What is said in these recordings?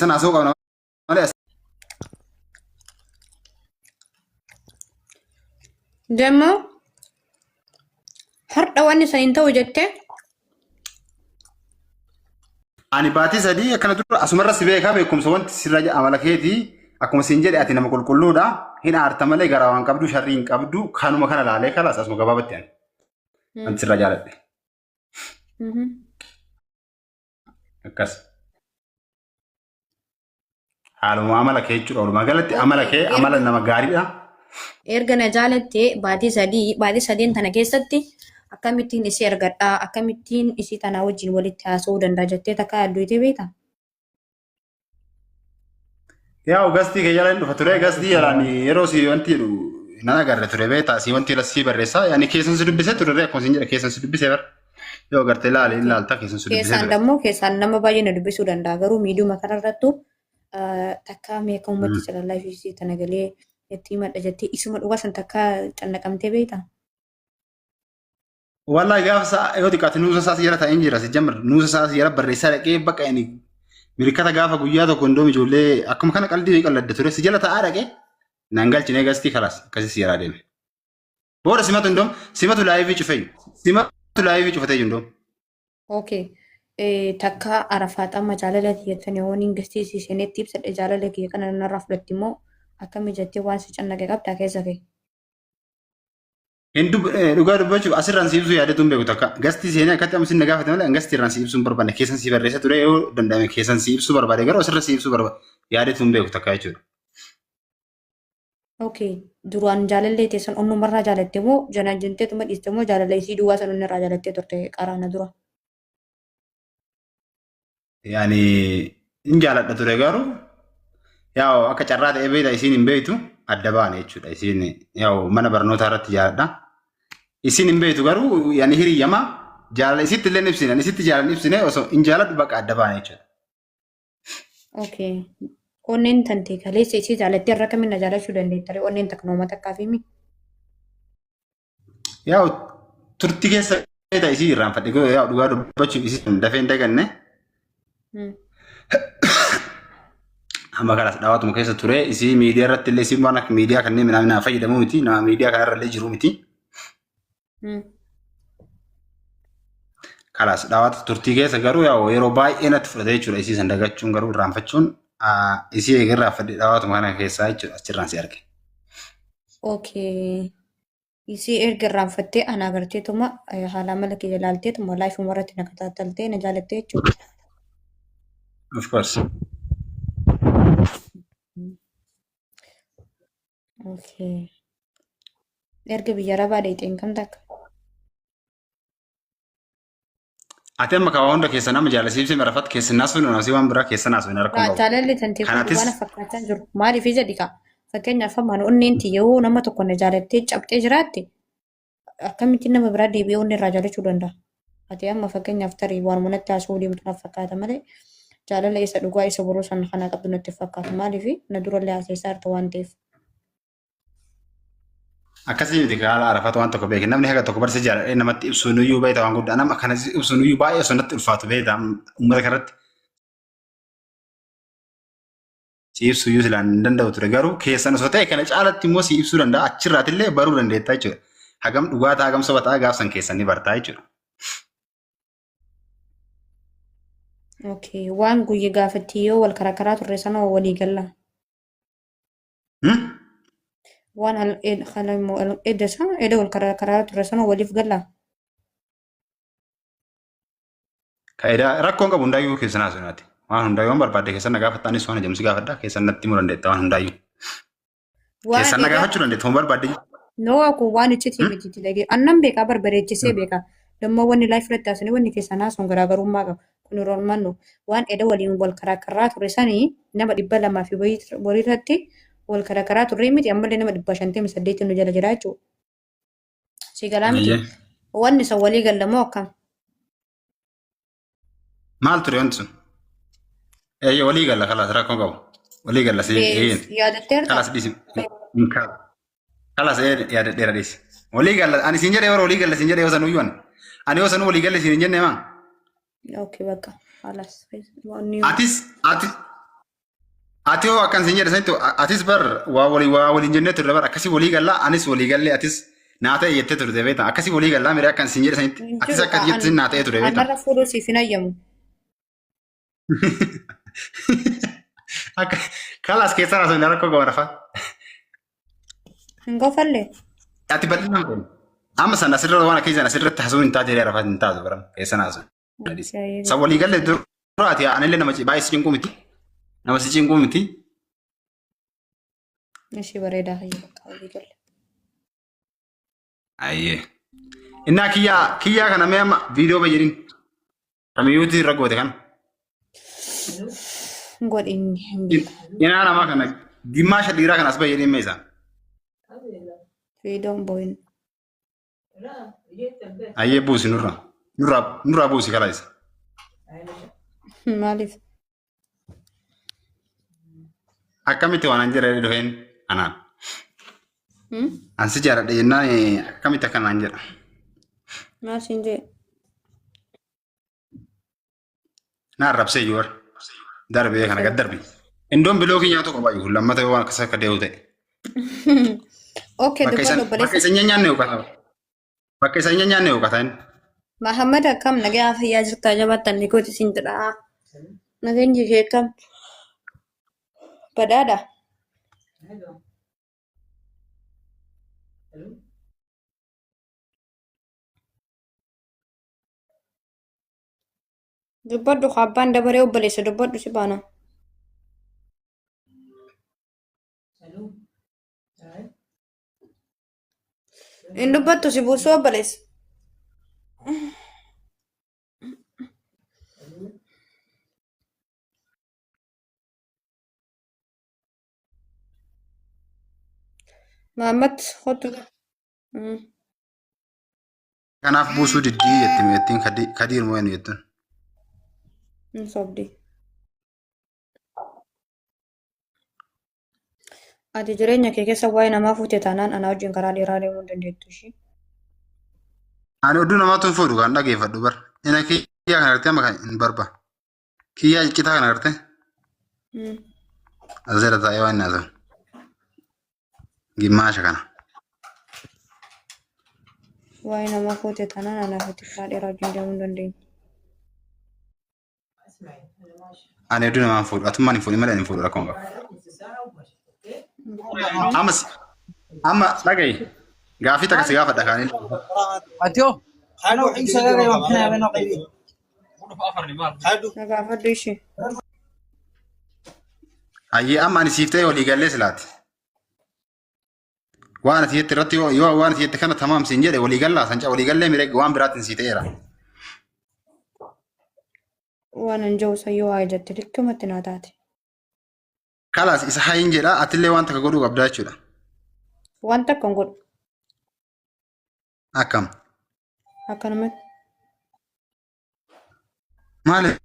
keessan asoo qabna malee ደግሞ har'a sanin ta'u jettee ani baatii sadii akkana dura asumarra si beekaa beekumsa wanti sirra amala keetii akkuma siin jedhe ati nama qulqulluudha hin aarta malee garaa waan qabdu sharrii hin qabdu kanuma kana laalee kalaas asuma gabaabatti ani wanti sirra jaaladhe akkas haaluma amala kee jechuudha walumaa galatti amala kee amala nama gaariidha. Erga na jaalattee baatii sadeen tana keessatti akkamittiin isii argadhaa akkamittiin isii tana wajjin walitti haasa'uu danda'a jettee takka adduuti beektaa? Yaa gastii ke yalan dhufa ture gastii yalan yeroo si wanti nan agarre ture beektaa si wanti lasii barreessaa yaani keessan si dubbisee ture akkuma siin jedhe keessan si dubbisee bar yoo agartee ilaalta keessan si dubbisee keessan dammoo keessan nama baay'ee na dubbisuu danda'a garuu miidiyuma kanarrattu takka meeqa uummatti calallaa fi tana galee itti madda jettee isuma dhugaa san takka cannaqamtee beektaa? Wallahi gaafsa yoo xiqqaate nuusa saas yara ta'een jira si jamar nuusa saas yara barreessaa dhaqee bakka inni mirkata gaafa guyyaa tokko ndoo ijoollee akkuma kana qalbii qalladde ture si jala ta'aa dhaqee nan galchine gastii kalaas akkasii si yaraa deeme. Booda simatu laayivii cufatee ndoo. Okay. Takka arafaaxama jaalala kiyyattanii hooniin gastii siisenetti ibsadhe jaalala kiyya kana narraa fudhatti immoo akkami jettee waan si cannaqe qabdaa keessa kee. Dhugaa dubbachuuf asirraan si ibsuu yaadatuun beeku takka gastii seenee akkatti amma sinna gaafate malee gastii irraan si ibsuun barbaanne keessan si barreessa ture yoo danda'ame keessan si ibsuu barbaade garuu asirra si ibsuu barbaade yaadatuun beeku takka jechuudha. Okay. Duraan jaalallee teessan onnumarraa jaalatte moo jana jenteetuma dhiiste moo jaalala isii duwwaa san onnirraa jaalattee turte qaraana dura? Yaani in jaaladha ture garuu yaa akka carraa ta'ee beektaa isiin hin beektu adda baane jechuudha. Isiin yaa mana barnootaa irratti jaaladha. Isiin hin beektu garuu yaani hiriyyama jaalala isitti illee ibsine isitti jaalala ibsine osoo in jaaladhu bakka adda baane jechuudha. Okay. Onneen tante kaleessa isii jaalattee irra kamiin na jaalachuu dandeetta? Onneen takka nooma takkaaf himi? Yaa turtii keessa beektaa isii irraanfadhe yaa dhugaa dubbachuuf isii dafee hin daganne. Amma kanas dhaawatuma keessa ture isii miidiyaa irratti illee isiin waan akka miidiyaa kanneen minaa fayyadamuu miti nama miidiyaa kanarra illee jiru miti. Kanas dhaawata turtii keessa garuu yeroo baay'ee natti fudhate jechuudha isii san dagachuun garuu irraanfachuun isii eegarraa fadhe dhaawatuma kana keessaa jechuudha achirraan si arge. Okay. Isii erga irraanfattee ana agarteetuma haala mala kiyya ilaalteetuma laayifuma irratti na kataattaltee na jaalattee jechuudha. Of course. Okay. Erga biyya arabaa deeteen kam takka? Ati amma kaawaa hunda keessa nama jaalasiibsee marafat keessa naasuun naasii waan biraa keessa naasuun rakkoo qabu. Jaalalli tantee waan fakkaataa jiru. Maaliif ija dhiqaa? Fakkeenyaaf ammaan onneen yoo nama tokko na jaalattee cabxee jiraatte akkamittiin nama biraa deebi'ee onni irraa jaalachuu danda'a? Ati amma fakkeenyaaf tarii waan manatti haasa'uu deemtu naaf fakkaata malee jaalala isa dhugaa isa boruu san kana qabdu natti fakkaatu maaliif na durallee haasa'esaa jirta waan ta'eef. Akkasii miti haala arafatu waan tokko beekin namni haga tokko barsi jaaladhee namatti ibsuun iyyuu beektaa waan guddaa nama akkanas ibsuun iyyuu baay'ee osoo natti ulfaatu beektaa uummata kanatti. Si ibsuu iyyuu silaan hin danda'u ture garuu keessan osoo ta'e kana caalatti immoo si ibsuu danda'a achirraatillee baruu dandeettaa jechuudha. Hagam dhugaa ta'a hagam soba ta'a gaafsan keessan ni bartaa jechuudha. Okay. Waan guyyaa gaafatti yoo wal karaa turre sana walii galla. Waan edda wal karaa turre sana waliif galla. Kaayidaa rakkoon qabu hundaayyuu keessan haasunaati. Waan hundaayyuu waan barbaadde keessan na gaafattaanis waan ajamsi gaafadha keessan natti himuu dandeetta waan hundaayyuu. Keessan na gaafachuu dandeetta waan barbaadde. Noo kun waan itti miti dhagee annan beekaa barbareechisee beekaa. Dammoo wanni laayif irratti haasanii wanni keessan haasuun garaagarummaa qaba. Kun yeroo mannu waan edda waliin wal karaa turre sanii nama 200 fi borii irratti wal karaa turre miti ammallee nama 558 nu jala jira jechuudha. Si galaa miti. Wanni san walii gallamoo akkam? Maal ture wanti sun? Walii galla kalaas rakkoon qabu. Walii galla si yaadattee kalaas dhiisi. Kalaas yaadadheera dhiisi. Walii galla ani siin jedhee yeroo walii galla siin jedhee yoo sanuyyuu ani yoo sanuu walii galle siin jenne maa? Okay, bakka. Alas. Ati ati hoo akkan sin jedhe sanitti atis bar waa waliin jennee turre bar akkasii walii gallaa anis walii gallee atis naa ta'e jettee turte beektaa akkasii walii gallaa miree akkan sin jedhe sanitti atis akka jettee naa ta'e ture beektaa. Anarra fuudhuu siif hin ayyamu. Akka kalaas keessa naasoo hin rakkoo gama rafaa. Hin gofallee. Ati bal'inaan kun amma sana asirra waan akka isaan asirratti haasoo hin taate rafaa hin taatu bara keessa naasoo. Sa walii galle duraati anillee nama baay'ee si cinquu miti. Nama si cinquu miti. Ishee bareedaa hayyuu bakka walii galle. Ayyee. Innaa kiyyaa kana mee amma viidiyoo bayyadin. Kamiyyuuti irra goote kana. Godhinni hin beeku. Inaa namaa kana gimmaasha dhiiraa kanas bayyadin meeshaan. Fiidoon boo'in. Ayyee buusi nurraa buusi kalaa isa. Maaliif? Akkamitti waan an jedha dhufeen anaan. Ansi jaaladha jennaan akkamitti akkanaan jedha. Maal siin jee? Naan rabsee jiru darbee kana gad darbe. Indoon bilookii nyaatu qaba jiru lammata waan akkas akka deewu ta'e. Okay, bakka isa nyaanne uukata. Bakka isa nyaanne uukata inni. Mahammad akkam nagaa fayyaa jirtaa jabaattan ni gooti siin jedhaa. Nageenyi ishee akkam? Badhaadha. Dubbadhu abbaan dabaree obboleessa dubbadhu si baana. Hin dubbattu si buusuu obboleessa. Mahammad hotu. Kanaaf buusuu diddii jettiin kadiir moo inni jettuun. Hin sobdi. Ati jireenya kee keessa waa'ee namaa fuute taanaan anaa wajjin karaa dheeraa deemuu hin dandeettu ishee. Ani odduu namaatu hin fuudhu kan dhageeffadhu bar. Ina kiyyaa kana argitee amma hin barba. Kiyyaa ciccitaa kana argitee. Asirra taa'ee waan nyaatamu. Gimmaasha kana. Waa'ee namaa fuute taanaan anaa fuute karaa dheeraa wajjin deemuu hin dandeenye. Ani odduu namaa hin fuudhu. Atummaan hin fuudhu malee hin fuudhu rakkoon qaba. Amma dhaga'i. Gaafii takka si gaafadha kaaniin. Atio, halo isa gara yoo kana bana qabi. Na gaafadhu ishee. Ayyee amma ani siif ta'e walii gallee silaati. Waan ati jette irratti yoo waan ati jette kana tamaam siin jedhe walii gallaa sanca walii gallee miidhagee waan biraatiin sii ta'eera. Waan an jiru sayyoo waa jette likkumatti naa taate. Kalaas isa hayin jedha atillee waan takka godhuu qabdaa jechuudha. Waan takka hin godhu. Akkam. Akkanumatti. Maaliif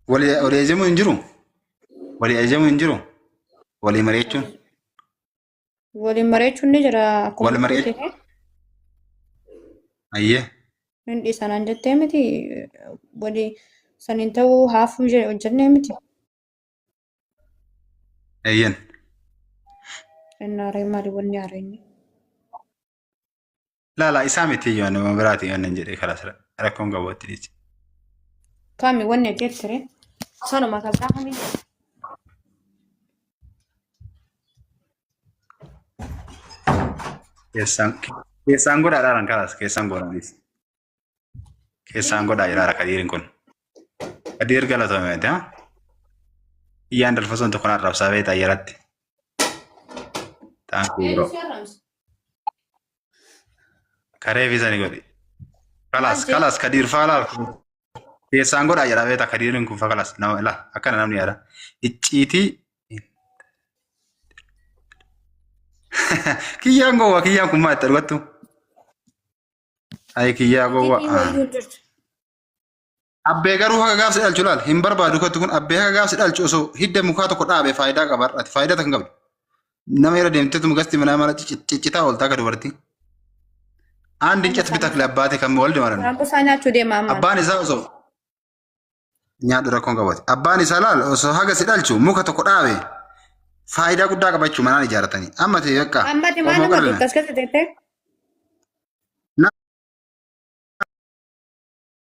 walii ajajamuu hin jiru? Walii ajajamuu hin jiru? Walii mari'achuun? Waliin mari'achuun ni jira akkuma. Wal mari'achuu? Ayyee. Hin dhiisanaan jettee miti walii saniin ta'uu haafuu hojjennee miti. Ayyeen. Inni haaree maali wanni haareenyi? Laala isaa miti iyyuu nama biraati yoo nan jedhee kalaas rakkoon qabuutti dhiisi. Kaami wanni jettire sanuma kabsaa kamii? Keessaan godhaa dhaaran kalaas keessaan godhaanis. Keessaan godhaa ilaala kadiirin kun. Kadiir galatoomete haa? Iyyaan dalfasoon tokko naa rabsaa beektaa yeratti. Ta'an kuuroo. Karee fi sani godhi. Kalaas kadiir faalaal keessaan godhaa jedha beektaa kadiirin kun fa kalaas nama ilaa akkana namni yaada. Icciitii. Kiyyaan gowwaa kiyyaan kun maa itti argattu? Ayi kiyyaa gowwaa. Abbee garuu haga gaafsi dhalchu laal hin barbaadu kottu kun abbee haga gaafsi dhalchu osoo hidda mukaa tokko dhaabe faayidaa qaba ati faayidaa tan qabdu. Nama irra deemteetu mugasti mana mala ciccitaa ooltaa akka dubartii. Aan dincat bitak labbaate kan waldi maran. Raambusaa nyaachuu deema amma. Abbaan isaa osoo nyaadhu rakkoon qabaate. Abbaan isaa laal osoo haga si dhalchu muka tokko dhaabe faayidaa guddaa qabachuu manaan ijaaratanii. Amma ta'e bakka. Amma maal nama tokko as keessatti